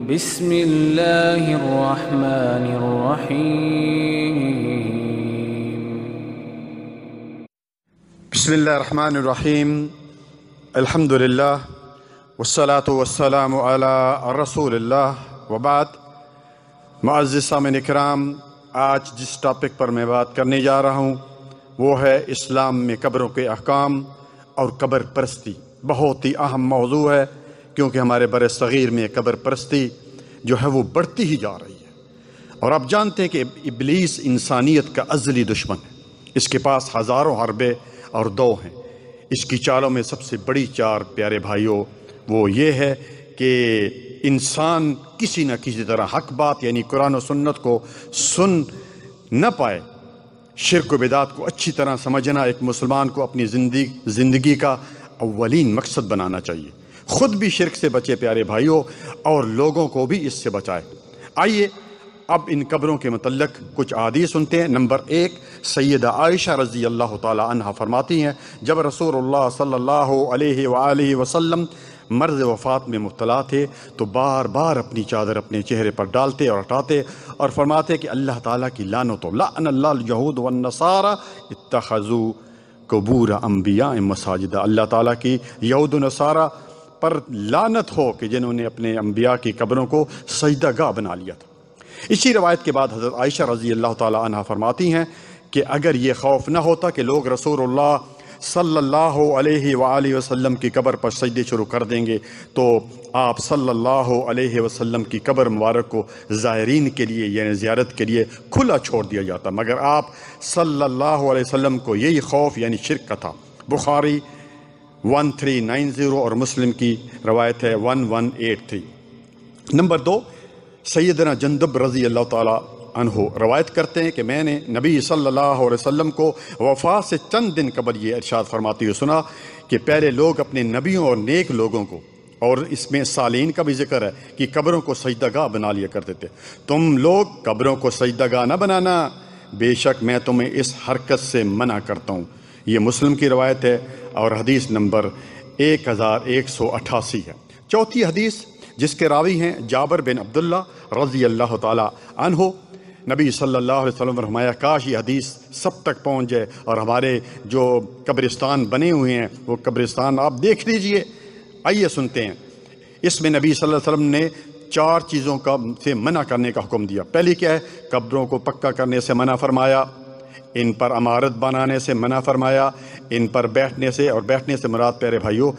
بسم اللہ الرحمن الرحیم بسم اللہ الرحمن الرحیم الحمد للہ والصلاة والسلام علی رسول اللہ وبعد۔ معزز سامعین اکرام، آج جس ٹاپک پر میں بات کرنے جا رہا ہوں وہ ہے اسلام میں قبروں کے احکام اور قبر پرستی۔ بہت ہی اہم موضوع ہے کیونکہ ہمارے بر صغیر میں قبر پرستی جو ہے وہ بڑھتی ہی جا رہی ہے، اور آپ جانتے ہیں کہ ابلیس انسانیت کا ازلی دشمن ہے۔ اس کے پاس ہزاروں حربے اور دو ہیں۔ اس کی چالوں میں سب سے بڑی چار پیارے بھائیوں وہ یہ ہے کہ انسان کسی نہ کسی طرح حق بات یعنی قرآن و سنت کو سن نہ پائے۔ شرک و بدعت کو اچھی طرح سمجھنا ایک مسلمان کو اپنی زندگی کا اولین مقصد بنانا چاہیے۔ خود بھی شرک سے بچے پیارے بھائیوں، اور لوگوں کو بھی اس سے بچائے۔ آئیے اب ان قبروں کے متعلق کچھ احادیث سنتے ہیں۔ نمبر 1، سیدہ عائشہ رضی اللہ تعالی عنہ فرماتی ہیں، جب رسول اللہ صلی اللہ علیہ وآلہ وسلم مرض وفات میں مبتلا تھے تو بار بار اپنی چادر اپنے چہرے پر ڈالتے اور ہٹاتے اور فرماتے کہ اللہ تعالیٰ کی لعنت لعن اللہ اليہود والنصارى اتخذوا قبور انبیاء مساجد۔ اللہ تعالیٰ کی یہود و نصارہ پر لعنت ہو کہ جنہوں نے اپنے انبیاء کی قبروں کو سجدہ گاہ بنا لیا تھا۔ اسی روایت کے بعد حضرت عائشہ رضی اللہ تعالی عنہ فرماتی ہیں کہ اگر یہ خوف نہ ہوتا کہ لوگ رسول اللہ صلی اللہ علیہ وآلہ وسلم کی قبر پر سجدے شروع کر دیں گے تو آپ صلی اللہ علیہ وسلم کی قبر مبارک کو زائرین کے لیے یعنی زیارت کے لیے کھلا چھوڑ دیا جاتا، مگر آپ صلی اللہ علیہ وسلم کو یہی خوف یعنی شرک کا تھا۔ بخاری 1390 اور مسلم کی روایت ہے 1183۔ نمبر 2، سیدنا جندب رضی اللہ تعالی عنہ روایت کرتے ہیں کہ میں نے نبی صلی اللہ علیہ وسلم کو وفات سے چند دن قبل یہ ارشاد فرماتے ہوئے سنا کہ پہلے لوگ اپنے نبیوں اور نیک لوگوں کو، اور اس میں صالحین کا بھی ذکر ہے، کہ قبروں کو سجدہ گاہ بنا لیا کرتے تھے۔ تم لوگ قبروں کو سجدہ گاہ نہ بنانا، بے شک میں تمہیں اس حرکت سے منع کرتا ہوں۔ یہ مسلم کی روایت ہے اور حدیث نمبر 1188 ہے۔ چوتھی حدیث جس کے راوی ہیں جابر بن عبداللہ رضی اللہ تعالی عنہ، نبی صلی اللہ علیہ وسلم نے فرمایا کاش یہ حدیث سب تک پہنچ جائے اور ہمارے جو قبرستان بنے ہوئے ہیں وہ قبرستان آپ دیکھ لیجئے۔ آئیے سنتے ہیں۔ اس میں نبی صلی اللہ علیہ وسلم نے 4 چیزوں کا سے منع کرنے کا حکم دیا۔ پہلی کیا ہے؟ قبروں کو پکا کرنے سے منع فرمایا، ان پر عمارت بنانے سے منع فرمایا، ان پر بیٹھنے سے، اور بیٹھنے سے مراد پیارے بھائیوں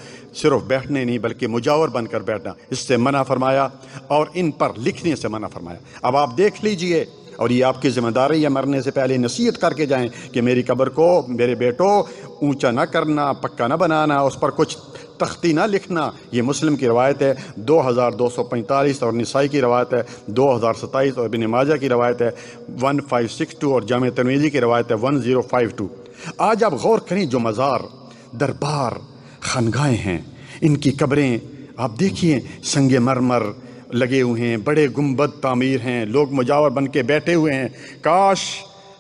صرف بیٹھنے نہیں بلکہ مجاور بن کر بیٹھنا، اس سے منع فرمایا، اور ان پر لکھنے سے منع فرمایا۔ اب آپ دیکھ لیجئے، اور یہ آپ کی ذمہ داری ہے، مرنے سے پہلے نصیحت کر کے جائیں کہ میری قبر کو میرے بیٹو اونچا نہ کرنا، پکا نہ بنانا، اس پر کچھ تختی نہ لکھنا۔ یہ مسلم کی روایت ہے 2245 اور نسائی کی روایت ہے 2027 اور ابن ماجہ کی روایت ہے 1562 اور جامع ترمذی کی روایت ہے 1052۔ آج آپ غور کریں، جو مزار، دربار، خانگاہیں ہیں، ان کی قبریں آپ دیکھیے سنگ مرمر لگے ہوئے ہیں، بڑے گنبد تعمیر ہیں، لوگ مجاور بن کے بیٹھے ہوئے ہیں۔ کاش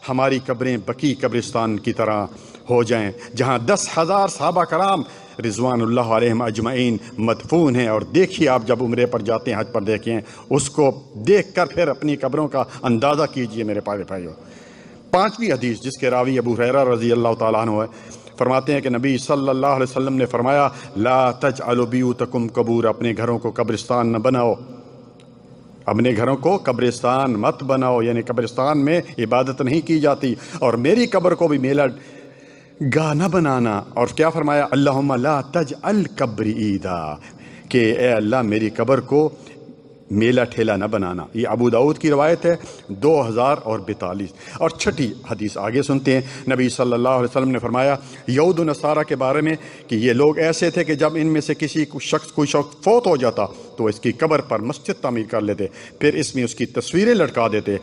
ہماری قبریں بقیع قبرستان کی طرح ہو جائیں جہاں 10,000 صحابہ کرام رضوان اللہ علیہم اجمعین مدفون ہیں۔ اور دیکھیے آپ جب عمرے پر جاتے ہیں، حج پر دیکھیں، اس کو دیکھ کر پھر اپنی قبروں کا اندازہ کیجئے میرے پیارے بھائیوں۔ 5ویں حدیث جس کے راوی ابو ہریرہ رضی اللہ تعالیٰ عنہ ہے، فرماتے ہیں کہ نبی صلی اللہ علیہ وسلم نے فرمایا لا تجعلوا بیوتکم قبور، اپنے گھروں کو قبرستان نہ بناؤ، اپنے گھروں کو قبرستان مت بناؤ، یعنی قبرستان میں عبادت نہیں کی جاتی، اور میری قبر کو بھی میلہ گاہ نہ بنانا۔ اور کیا فرمایا؟ اللہم لا تجعل قبری عیدا، کہ اے اللہ میری قبر کو میلہ ٹھیلا نہ بنانا۔ یہ ابو داؤد کی روایت ہے 2042۔ اور 6ٹھی حدیث آگے سنتے ہیں۔ نبی صلی اللہ علیہ وسلم نے فرمایا یہود و نصارہ کے بارے میں کہ یہ لوگ ایسے تھے کہ جب ان میں سے کسی کوئی شخص فوت ہو جاتا تو اس کی قبر پر مسجد تعمیر کر لیتے، پھر اس میں اس کی تصویریں لٹکا دیتے۔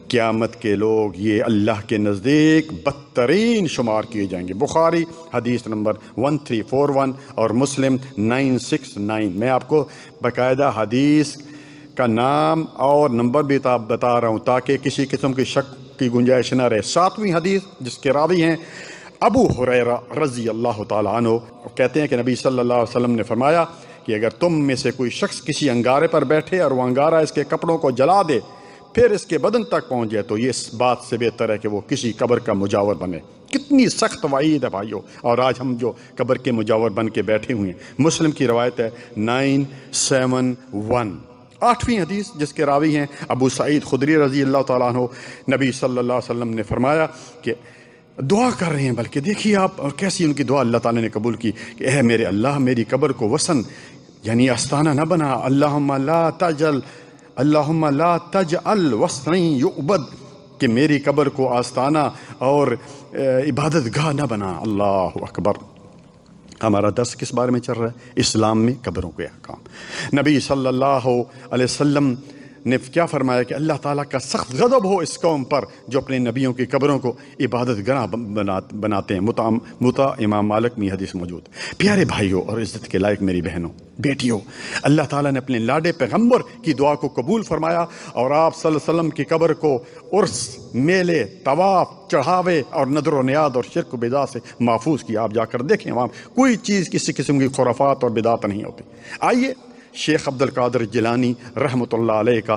قیامت کے لوگ یہ اللہ کے نزدیک بدترین شمار کیے جائیں گے۔ بخاری حدیث نمبر 1341 اور مسلم 969۔ میں آپ کو باقاعدہ حدیث کا نام اور نمبر بھی بتا رہا ہوں تاکہ کسی قسم کی شک کی گنجائش نہ رہے۔ 7ویں حدیث جس کے راوی ہیں ابو ہریرہ رضی اللہ تعالیٰ عنہ، کہتے ہیں کہ نبی صلی اللہ علیہ وسلم نے فرمایا کہ اگر تم میں سے کوئی شخص کسی انگارے پر بیٹھے اور وہ انگارہ اس کے کپڑوں کو جلا دے پھر اس کے بدن تک پہنچ جائے تو یہ اس بات سے بہتر ہے کہ وہ کسی قبر کا مجاور بنے۔ کتنی سخت وعید ہے بھائیو، اور آج ہم جو قبر کے مجاور بن کے بیٹھے ہوئے ہیں۔ مسلم کی روایت ہے 971، 8ویں حدیث، جس کے راوی ہیں ابو سعید خدری رضی اللہ تعالیٰ عنہ۔ نبی صلی اللہ علیہ وسلم نے فرمایا کہ دعا کر رہے ہیں، بلکہ دیکھیے آپ اور کیسی ان کی دعا اللہ تعالیٰ نے قبول کی کہ اے میرے اللہ میری قبر کو وسن یعنی آستانہ نہ بنا، اللہم لا تجعل وسنی یعبد، کہ میری قبر کو آستانہ اور عبادت گاہ نہ بنا۔ اللہ اکبر۔ ہمارا درس کس بارے میں چل رہا ہے؟ اسلام میں قبروں کے احکام۔ نبی صلی اللہ علیہ وسلم نے کیا فرمایا کہ اللہ تعالیٰ کا سخت غضب ہو اس قوم پر جو اپنے نبیوں کی قبروں کو عبادت گاہ بناتے ہیں۔ متا امام مالک میں حدیث موجود۔ پیارے بھائیوں اور عزت کے لائق میری بہنوں بیٹیوں، اللہ تعالیٰ نے اپنے لاڈے پیغمبر کی دعا کو قبول فرمایا اور آپ صلی اللہ علیہ وسلم کی قبر کو عرس، میلے، طواف، چڑھاوے اور نذر و نیاز اور شرک و بدعت سے محفوظ کیا۔ آپ جا کر دیکھیں وہاں کوئی چیز کسی قسم کی خرافات اور بدعت نہیں ہوتی۔ آئیے شیخ عبد القادر جیلانی رحمۃ اللہ علیہ کا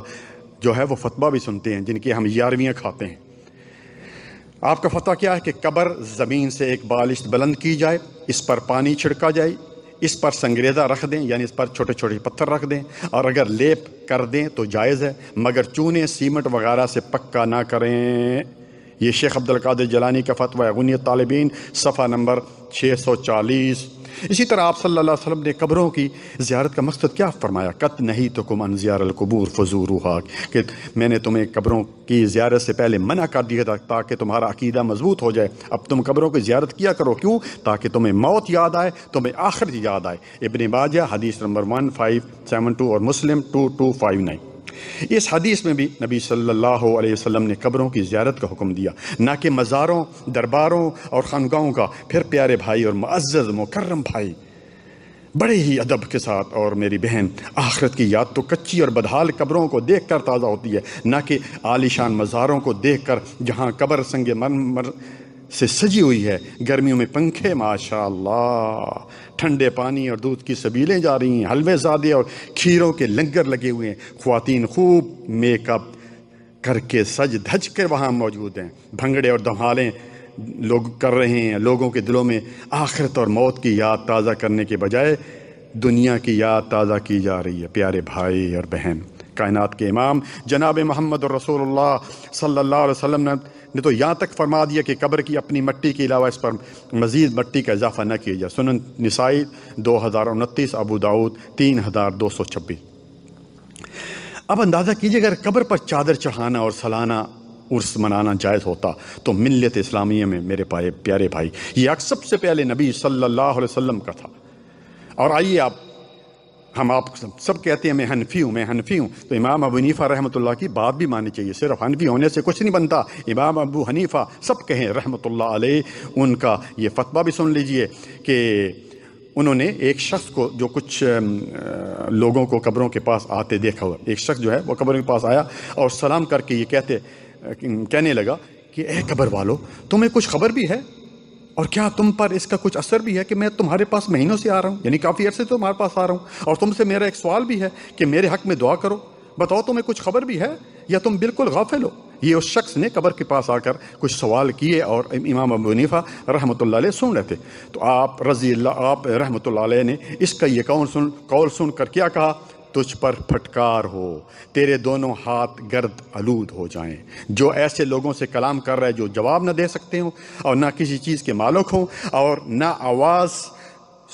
جو ہے وہ فتویٰ بھی سنتے ہیں، جن کی ہم یارویاں کھاتے ہیں۔ آپ کا فتویٰ کیا ہے کہ قبر زمین سے ایک بالشت بلند کی جائے، اس پر پانی چھڑکا جائے، اس پر سنگریزہ رکھ دیں یعنی اس پر چھوٹے چھوٹے پتھر رکھ دیں، اور اگر لیپ کر دیں تو جائز ہے، مگر چونے سیمنٹ وغیرہ سے پکا نہ کریں۔ یہ شیخ عبد القادر جیلانی کا فتویٰ ہے، غنیۃ طالبین صفحہ نمبر 640۔ اسی طرح آپ صلی اللہ علیہ وسلم نے قبروں کی زیارت کا مقصد کیا فرمایا؟ قط نہیتکم عن زیار القبور فزوروہا، کہ میں نے تمہیں قبروں کی زیارت سے پہلے منع کر دیا تھا تاکہ تمہارا عقیدہ مضبوط ہو جائے۔ اب تم قبروں کی زیارت کیا کرو، کیوں؟ تاکہ تمہیں موت یاد آئے، تمہیں آخرت یاد آئے۔ ابن ماجہ حدیث نمبر 1572 اور مسلم 2259۔ اس حدیث میں بھی نبی صلی اللہ علیہ وسلم نے قبروں کی زیارت کا حکم دیا، نہ کہ مزاروں، درباروں اور خانقاہوں کا۔ پھر پیارے بھائی اور معزز مکرم بھائی، بڑے ہی ادب کے ساتھ اور میری بہن، آخرت کی یاد تو کچی اور بدحال قبروں کو دیکھ کر تازہ ہوتی ہے، نہ کہ عالیشان مزاروں کو دیکھ کر جہاں قبر سنگ مرمر سے سجی ہوئی ہے، گرمیوں میں پنکھے ماشاء اللہ، ٹھنڈے پانی اور دودھ کی سبیلیں جا رہی ہیں، حلوے زادے اور کھیروں کے لنگر لگے ہوئے ہیں، خواتین خوب میک اپ کر کے سج دھج کے وہاں موجود ہیں، بھنگڑے اور دھمالیں لوگ کر رہے ہیں۔ لوگوں کے دلوں میں آخرت اور موت کی یاد تازہ کرنے کے بجائے دنیا کی یاد تازہ کی جا رہی ہے۔ پیارے بھائی اور بہن، کائنات کے امام جناب محمد رسول اللہ صلی اللہ علیہ وسلم نے تو یہاں تک فرما دیا کہ قبر کی اپنی مٹی کے علاوہ اس پر مزید مٹی کا اضافہ نہ کیا جائے۔ سنن نسائی 2029، ابو داؤد 3226۔ اب اندازہ کیجیے اگر قبر پر چادر چڑھانا اور سالانہ عرس منانا جائز ہوتا تو ملت اسلامیہ میں میرے پیارے بھائی یہ حق سب سے پہلے نبی صلی اللہ علیہ وسلم کا تھا۔ اور آئیے ہم آپ سب کہتے ہیں میں حنفی ہوں، تو امام ابو حنیفہ رحمۃ اللہ کی بات بھی ماننی چاہیے۔ صرف حنفی ہونے سے کچھ نہیں بنتا۔ امام ابو حنیفہ سب کہیں رحمۃ اللہ علیہ، ان کا یہ فتویٰ بھی سن لیجئے کہ انہوں نے ایک شخص کو جو کچھ لوگوں کو قبروں کے پاس آتے دیکھا ہوا، ایک شخص جو ہے وہ قبروں کے پاس آیا اور سلام کر کے یہ کہنے لگا کہ اے قبر والو، تمہیں کچھ خبر بھی ہے اور کیا تم پر اس کا کچھ اثر بھی ہے کہ میں تمہارے پاس مہینوں سے آ رہا ہوں، یعنی کافی عرصے سے تمہارے پاس آ رہا ہوں، اور تم سے میرا ایک سوال بھی ہے کہ میرے حق میں دعا کرو، بتاؤ تمہیں کچھ خبر بھی ہے یا تم بالکل غافل ہو؟ یہ اس شخص نے قبر کے پاس آ کر کچھ سوال کیے اور امام ابو حنیفہ رحمۃ اللہ علیہ سن رہے تھے، تو آپ رحمۃ اللہ علیہ نے اس کا یہ قول سن کر کیا کہا؟ تجھ پر پھٹکار ہو، تیرے دونوں ہاتھ گرد آلود ہو جائیں۔ جو ایسے لوگوں سے کلام کر رہا ہے جو جواب نہ دے سکتے ہوں اور نہ کسی چیز کے مالک ہوں اور نہ آواز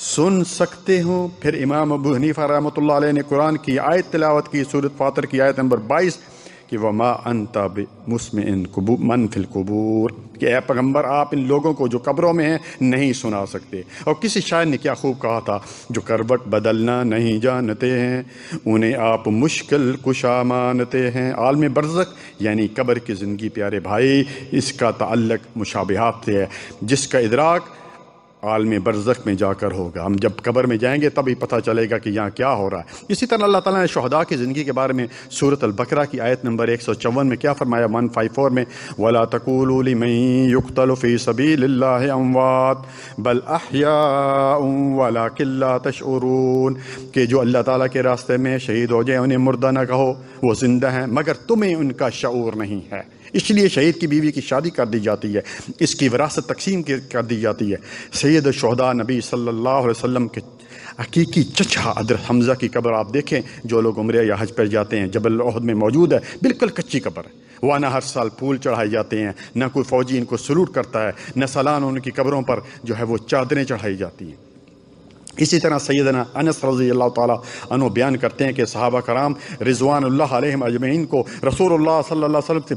سن سکتے ہوں۔ پھر امام ابو حنیفہ رحمۃ اللہ علیہ نے قرآن کی آیت تلاوت کی، سورۃ فاطر کی آیت نمبر 22 کہ وَمَا أَنْتَ بِمُسْمِعٍ مَنْ فِي الْقُبُورِ، کہ اے پیغمبر آپ ان لوگوں کو جو قبروں میں ہیں نہیں سنا سکتے۔ اور کسی شاعر نے کیا خوب کہا تھا، جو کروٹ بدلنا نہیں جانتے ہیں انہیں آپ مشکل کشا مانتے ہیں۔ عالم برزخ یعنی قبر کی زندگی پیارے بھائی، اس کا تعلق مشابہات سے ہے، جس کا ادراک عالم برزخ میں جا کر ہوگا. ہم جب قبر میں جائیں گے تب ہی پتہ چلے گا کہ یہاں کیا ہو رہا ہے. اسی طرح اللہ تعالیٰ نے شہداء کی زندگی کے بارے میں سورۃ البقرہ کی آیت نمبر 154 میں کیا فرمایا؟ 154 میں وَلَا تَقُولُوا لِمَن يُقْتَلُ فِي سَبِيلِ اللَّهِ أَمْوَاتٌ بَلْ أَحْيَاءٌ وَلَكِن لَّا تَشْعُرُونَ کہ جو اللہ تعالیٰ کے راستے میں شہید ہو جائیں انہیں مردہ نہ کہو، وہ زندہ ہیں مگر تمہیں ان کا شعور نہیں ہے. اس لیے شہید کی بیوی کی شادی کر دی جاتی ہے، اس کی وراثت تقسیم کر دی جاتی ہے. سید الشہداء نبی صلی اللہ علیہ وسلم کے حقیقی چچا حضرت حمزہ کی قبر آپ دیکھیں. جو لوگ عمرہ یا حج پر جاتے ہیں جبل احد میں موجود ہے، بالکل کچی قبر ہے. وہاں نہ ہر سال پھول چڑھائے جاتے ہیں، نہ کوئی فوجی ان کو سلوٹ کرتا ہے، نہ سالانہ ان کی قبروں پر جو ہے وہ چادریں چڑھائی جاتی ہیں. اسی طرح سیدنا انس رضی اللہ تعالیٰ عنہ بیان کرتے ہیں کہ صحابہ کرام رضوان اللہ علیہم اجمعین کو رسول اللہ صلی اللہ علیہ وسلم سے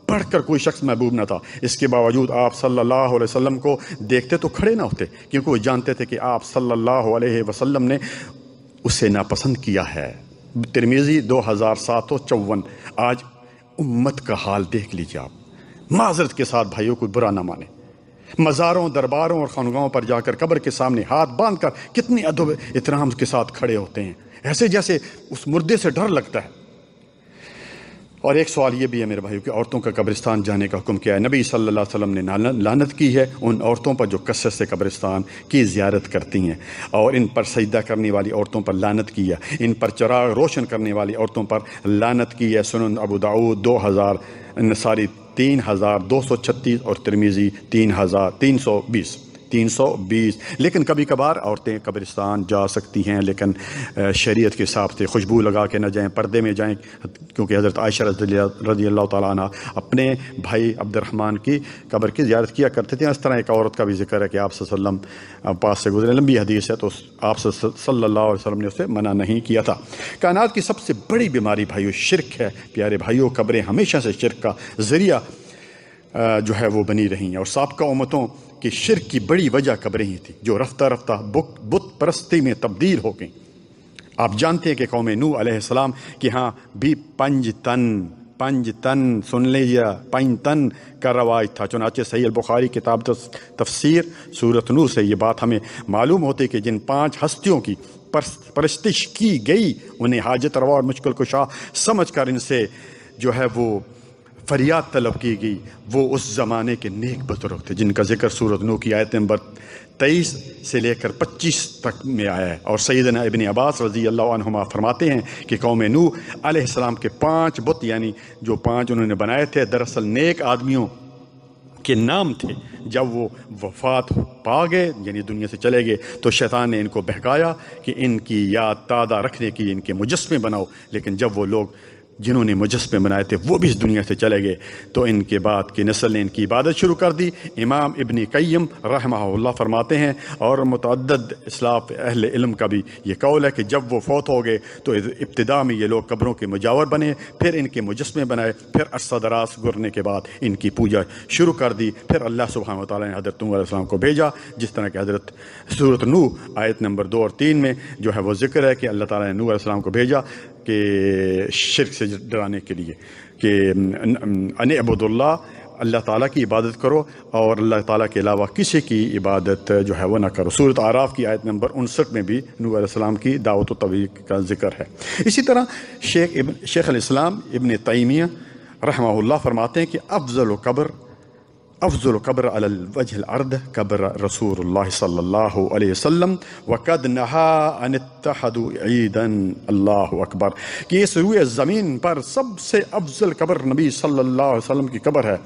بڑھ کر کوئی شخص محبوب نہ تھا. اس کے باوجود آپ صلی اللہ علیہ وسلم کو دیکھتے تو کھڑے نہ ہوتے، کیونکہ وہ جانتے تھے کہ آپ صلی اللہ علیہ وسلم نے اسے ناپسند کیا ہے. ترمذی 2754. آج امت کا حال دیکھ لیجیے آپ. معذرت کے ساتھ بھائیوں کو برا نہ مانیں، مزاروں، درباروں اور خانقاہوں پر جا کر قبر کے سامنے ہاتھ باندھ کر کتنی ادب احترام کے ساتھ کھڑے ہوتے ہیں، ایسے جیسے اس مردے سے ڈر لگتا ہے. اور ایک سوال یہ بھی ہے میرے بھائیو کہ عورتوں کا قبرستان جانے کا حکم کیا ہے؟ نبی صلی اللہ علیہ وسلم نے لعنت کی ہے ان عورتوں پر جو کثرت سے قبرستان کی زیارت کرتی ہیں، اور ان پر سجدہ کرنے والی عورتوں پر لعنت کی ہے، ان پر چراغ روشن کرنے والی عورتوں پر لعنت کی ہے. سنن ابو داؤد 2000، نسائی 3236 اور ترمذی 3320. لیکن کبھی کبھار عورتیں قبرستان جا سکتی ہیں، لیکن شریعت کے حساب سے خوشبو لگا کے نہ جائیں، پردے میں جائیں، کیونکہ حضرت عائشہ رضی اللہ تعالیٰ عنہ اپنے بھائی عبد الرحمن کی قبر کی زیارت کیا کرتے تھے. اس طرح ایک عورت کا بھی ذکر ہے کہ آپ صلی اللہ علیہ وسلم پاس سے گزرے، لمبی حدیث ہے، تو آپ صلی اللہ علیہ وسلم نے اسے منع نہیں کیا تھا. کائنات کی سب سے بڑی بیماری بھائیو شرک ہے. پیارے بھائیو، قبریں ہمیشہ سے شرک کا ذریعہ جو ہے وہ بنی رہی ہیں، اور سابقہ امتوں کہ شرک کی بڑی وجہ قبریں ہی تھی جو رفتہ رفتہ بت پرستی میں تبدیل ہو گئیں. آپ جانتے ہیں کہ قوم نوح علیہ السلام کہ ہاں بھی 5 تن سن لیجیے 5 تن کا رواج تھا. چنانچہ صحیح البخاری کتاب تفسیر سورۃ نوح سے یہ بات ہمیں معلوم ہوتی کہ جن 5 ہستیوں کی پرستش کی گئی انہیں حاجت روا اور مشکل کشا سمجھ کر ان سے جو ہے وہ فریاد طلب کی گئی، وہ اس زمانے کے نیک بزرگ تھے جن کا ذکر سورۃ نوح کی آیت نمبر 23 سے لے کر 25 تک میں آیا ہے. اور سیدنا ابن عباس رضی اللہ عنہما فرماتے ہیں کہ قوم نوح علیہ السلام کے 5 بت، یعنی جو 5 انہوں نے بنائے تھے، دراصل نیک آدمیوں کے نام تھے. جب وہ وفات پا گئے، یعنی دنیا سے چلے گئے، تو شیطان نے ان کو بہکایا کہ ان کی یاد تازہ رکھنے کی ان کے مجسمے بناؤ. لیکن جب وہ لوگ جنہوں نے مجسمے بنائے تھے وہ بھی اس دنیا سے چلے گئے تو ان کے بعد کی نسل نے ان کی عبادت شروع کر دی. امام ابن قیم رحمہ اللہ فرماتے ہیں، اور متعدد اسلاف اہل علم کا بھی یہ قول ہے، کہ جب وہ فوت ہو گئے تو ابتدا میں یہ لوگ قبروں کے مجاور بنے، پھر ان کے مجسمے بنائے، پھر عرصہ دراز گزرنے کے بعد ان کی پوجا شروع کر دی. پھر اللہ سبحانہ وتعالیٰ نے حضرت نوح علیہ السلام کو بھیجا، جس طرح کہ حضرت سورۃ نوح آیت نمبر 2 اور 3 میں جو ہے وہ ذکر ہے کہ اللہ تعالیٰ نے نوح علیہ السلام کو بھیجا کہ شرک سے ڈرانے کے لیے، کہ ان اعبد اللہ، اللہ تعالیٰ کی عبادت کرو اور اللہ تعالیٰ کے علاوہ کسی کی عبادت جو ہے وہ نہ کرو. سورۃ اعراف کی آیت نمبر 59 میں بھی نوح علیہ السلام کی دعوت و تبلیغ کا ذکر ہے. اسی طرح شیخ الاسلام ابن تیمیہ رحمہ اللہ فرماتے ہیں کہ افضل قبر علی الوجہ الارض قبر رسول اللہ صلی اللہ علیہ وسلم وقد نہا ان اتخذوا عیدا. اللہ اکبر، کہ اس روئے زمین پر سب سے افضل قبر نبی صلی اللہ علیہ وسلم کی قبر ہے.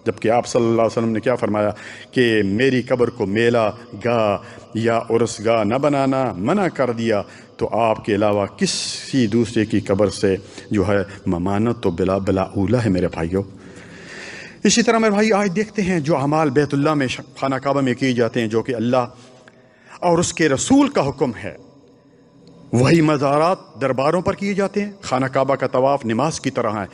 جبکہ آپ صلی اللہ علیہ وسلم نے کیا فرمایا کہ میری قبر کو میلہ گاہ یا عرس گاہ نہ بنانا منع کر دیا، تو آپ کے علاوہ کسی دوسرے کی قبر سے جو ہے ممانت تو بلا اولا ہے میرے بھائیوں. اسی طرح میرے بھائی آج دیکھتے ہیں جو اعمال بیت اللہ میں خانہ کعبہ میں کیے جاتے ہیں جو کہ اللہ اور اس کے رسول کا حکم ہے، وہی مزارات درباروں پر کیے جاتے ہیں. خانہ کعبہ کا طواف نماز کی طرح ہے.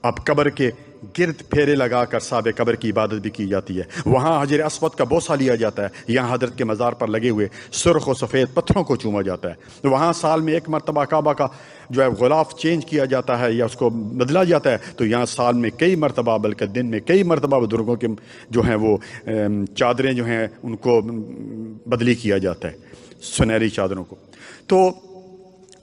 اب قبر کے گرد پھیرے لگا کر صاحب قبر کی عبادت بھی کی جاتی ہے۔ وہاں حجر اسود کا بوسہ لیا جاتا ہے، یہاں حضرت کے مزار پر لگے ہوئے سرخ و سفید پتھروں کو چوما جاتا ہے۔ وہاں سال میں ایک مرتبہ کعبہ کا جو ہے غلاف چینج کیا جاتا ہے یا اس کو بدلا جاتا ہے، تو یہاں سال میں کئی مرتبہ بلکہ دن میں کئی مرتبہ بزرگوں کے جو ہیں وہ چادریں جو ہیں ان کو بدلی کیا جاتا ہے، سنہری چادروں کو۔ تو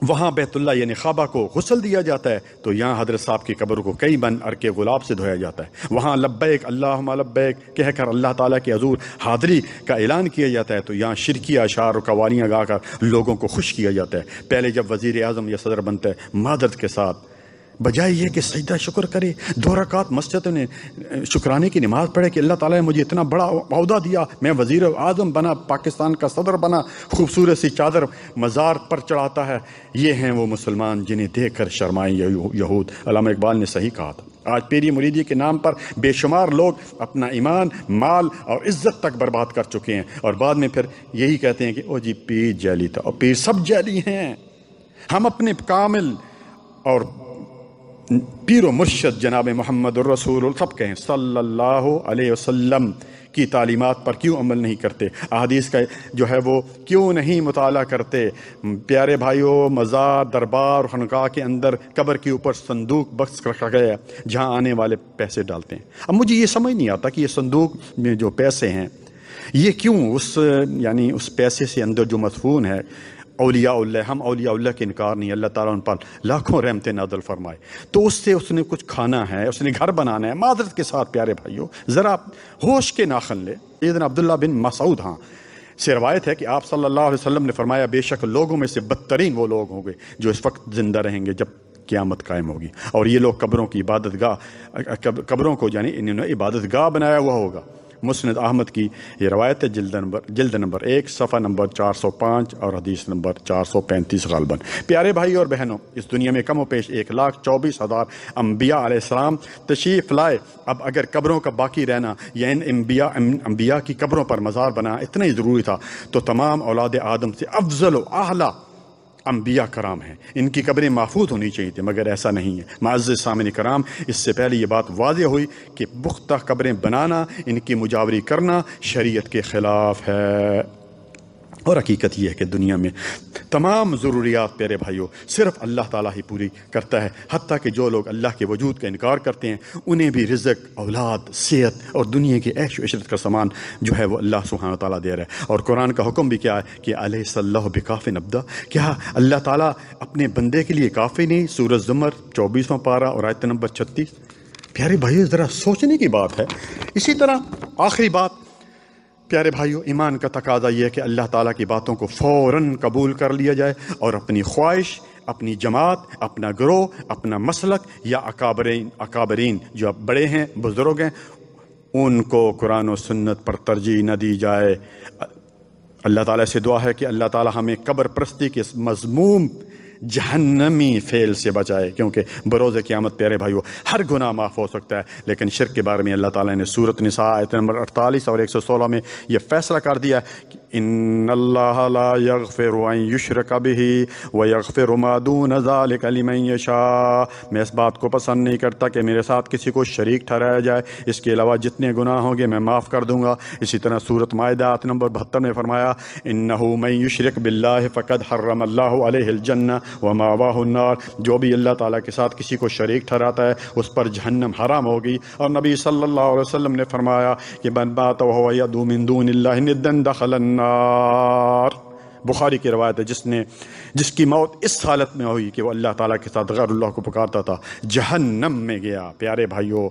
وہاں بیت اللہ یعنی کعبہ کو غسل دیا جاتا ہے، تو یہاں حضرت صاحب کی قبر کو کئی بن عرق گلاب سے دھویا جاتا ہے۔ وہاں لبیک اللہم لبیک کہہ کر اللہ تعالیٰ کے حضور حاضری کا اعلان کیا جاتا ہے، تو یہاں شرکی اشعار و قوالیاں گا کر لوگوں کو خوش کیا جاتا ہے۔ پہلے جب وزیر اعظم یا صدر بنتا ہے معذرت کے ساتھ بجائے یہ کہ سجدہ شکر کرے، 2 رکعت مسجد نے شکرانے کی نماز پڑھے کہ اللہ تعالیٰ نے مجھے اتنا بڑا عہدہ دیا، میں وزیر اعظم بنا، پاکستان کا صدر بنا، خوبصورت سی چادر مزار پر چڑھاتا ہے۔ یہ ہیں وہ مسلمان جنہیں دیکھ کر شرمائیں یہود۔ علامہ اقبال نے صحیح کہا تھا، آج پیری مریدی کے نام پر بے شمار لوگ اپنا ایمان، مال اور عزت تک برباد کر چکے ہیں، اور بعد میں پھر یہی کہتے ہیں کہ او جی پیر جیلی تھا، اور پیر سب جیلی ہیں۔ ہم اپنے کامل اور پیر و مرشد جناب محمد الرسول سب کہیں صلی اللہ علیہ وسلم کی تعلیمات پر کیوں عمل نہیں کرتے، احادیث کا جو ہے وہ کیوں نہیں مطالعہ کرتے؟ پیارے بھائیوں، مزار، دربار، خانقاہ کے اندر قبر کے اوپر صندوق بخش رکھا گیا ہے جہاں آنے والے پیسے ڈالتے ہیں۔ اب مجھے یہ سمجھ نہیں آتا کہ یہ صندوق میں جو پیسے ہیں یہ کیوں یعنی اس پیسے سے اندر جو مدفون ہے اولیاء اللہ، ہم اولیاء اللہ کے انکار نہیں، اللہ تعالیٰ ان پر لاکھوں رحمتیں نازل فرمائے، تو اس سے اس نے کچھ کھانا ہے، اس نے گھر بنانا ہے۔ معذرت کے ساتھ پیارے بھائیوں ذرا ہوش کے ناخن لے۔ سیدنا عبداللہ بن مسعود سے روایت ہے کہ آپ صلی اللہ علیہ وسلم نے فرمایا بے شک لوگوں میں سے بدترین وہ لوگ ہوں گے جو اس وقت زندہ رہیں گے جب قیامت قائم ہوگی، اور یہ لوگ قبروں کی عبادت گاہ، قبروں کو یعنی انہوں نے عبادت گاہ بنایا ہوا ہوگا۔ مسند احمد کی یہ روایت ہے، جلد نمبر 1 صفحہ نمبر 405 اور حدیث نمبر 435 غالباً۔ پیارے بھائی اور بہنوں، اس دنیا میں کم و بیش 1,24,000 انبیاء علیہ السلام تشریف لائے۔ اب اگر قبروں کا باقی رہنا یا ان انبیاء کی قبروں پر مزار بنا اتنا ہی ضروری تھا، تو تمام اولاد آدم سے افضل و اعلیٰ انبیاء کرام ہیں، ان کی قبریں محفوظ ہونی چاہیے تھیں، مگر ایسا نہیں ہے۔ معزز سامعین کرام، اس سے پہلے یہ بات واضح ہوئی کہ پختہ قبریں بنانا، ان کی مجاوری کرنا شریعت کے خلاف ہے، اور حقیقت یہ ہے کہ دنیا میں تمام ضروریات پیارے بھائیوں صرف اللہ تعالیٰ ہی پوری کرتا ہے، حتیٰ کہ جو لوگ اللہ کے وجود کا انکار کرتے ہیں انہیں بھی رزق، اولاد، صحت اور دنیا کے عیش و عشرت کا سامان جو ہے وہ اللہ سبحانہ و تعالیٰ دے رہا ہے۔ اور قرآن کا حکم بھی کیا ہے کہ الیس اللہ بکاف عبدہ، کیا اللہ تعالیٰ اپنے بندے کے لیے کافی نہیں؟ سورۃ زمر 24واں پارہ اور آیت نمبر 36۔ پیارے بھائیوں ذرا سوچنے کی بات ہے۔ اسی طرح آخری بات پیارے بھائیوں، ایمان کا تقاضا یہ ہے کہ اللہ تعالیٰ کی باتوں کو فوراً قبول کر لیا جائے، اور اپنی خواہش، اپنی جماعت، اپنا گروہ، اپنا مسلک یا اکابرین جو بڑے ہیں، بزرگ ہیں، ان کو قرآن و سنت پر ترجیح نہ دی جائے۔ اللہ تعالیٰ سے دعا ہے کہ اللہ تعالیٰ ہمیں قبر پرستی کے مذموم جہنمی فعل سے بچائے، کیونکہ بروز قیامت پیارے بھائیوں ہر گناہ معاف ہو سکتا ہے، لیکن شرک کے بارے میں اللہ تعالیٰ نے سورۃ نساء آیت نمبر 48 اور 116 میں یہ فیصلہ کر دیا کہ ان اللہ لا یغفر ان یشرک بہ ویغفر ما دون ذلک لمن یشاء، میں اس بات کو پسند نہیں کرتا کہ میرے ساتھ کسی کو شریک ٹھہرایا جائے، اس کے علاوہ جتنے گناہ ہوں گے میں معاف کر دوں گا۔ اسی طرح سورۃ مائدہ آیت نمبر 72 میں فرمایا انہ من یشرک باللہ فقد حرم اللہ علیہ الجنہ ومأواہ النار، جو بھی اللہ تعالیٰ کے ساتھ کسی کو شریک ٹھہراتا ہے اس پر جہنم حرام ہوگی۔ اور نبی صلی اللہ علیہ وسلم نے فرمایا کہ من مات وهو يدعو من دون اللہ ندا دخل النار۔ بخاری کی روایت ہے، جس کی موت اس حالت میں ہوئی کہ وہ اللہ تعالیٰ کے ساتھ غیر اللہ کو پکارتا تھا، جہنم میں گیا۔ پیارے بھائیوں،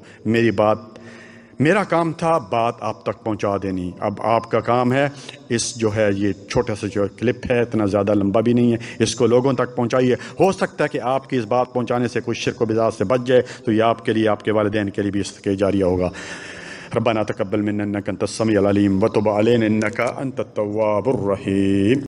میرا کام تھا بات آپ تک پہنچا دینی، اب آپ کا کام ہے اس جو ہے یہ چھوٹا سا جو کلپ ہے، اتنا زیادہ لمبا بھی نہیں ہے، اس کو لوگوں تک پہنچائیے۔ ہو سکتا ہے کہ آپ کی اس بات پہنچانے سے کوئی شرک و بدعت سے بچ جائے، تو یہ آپ کے لیے، آپ کے والدین کے لیے بھی صدقہ جاریہ ہوگا۔ ربنا تقبل منا انك انت السميع العليم وتب علينا انك انت التواب الرحيم۔